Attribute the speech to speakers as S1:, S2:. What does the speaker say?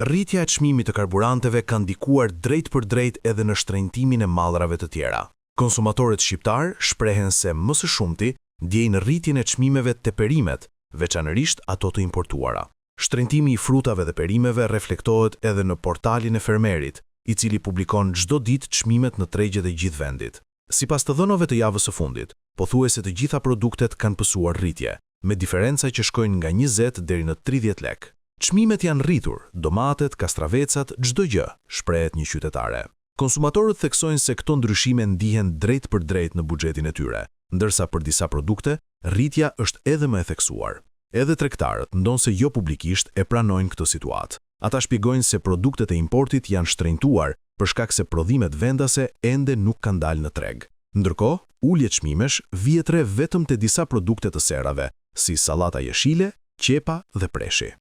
S1: Rritja e çmimit të karburanteve ka ndikuar drejt për drejt edhe në shtrenjtimin e mallrave të tjera. Konsumatorët shqiptar shprehen se më së shumti ndjejnë rritjen e çmimeve te perimet, veçanërisht ato të importuara. Shtrenjtimi i frutave dhe perimeve reflektohet edhe në portalin e fermerit, i cili publikon çdo ditë çmimet në tregjet e gjithë vendit. Sipas të dhënave të javës së fundit, pothuajse të gjitha produktet kanë pësuar rritje, me diferenca që shkojnë nga 20 deri në 30 lek. Çmimet janë rritur, domatet, kastravecat, çdo gjë, shprehet një qytetare. Konsumatorët theksojnë se këto ndryshime ndihen drejt për drejt në buxhetin e tyre, ndërsa për disa produkte, rritja është edhe më e theksuar. Edhe tregtarët, ndonse jo publikisht, e pranojnë këtë situatë. Ata shpjegojnë se produktet e importit janë shtrenjtuar për shkak se prodhimet vendase ende nuk kanë dalë në treg. Ndërkohë, ulje çmimesh vihet re vetëm te disa produkte të serrave, si sallata jeshile, qepa dhe preshi.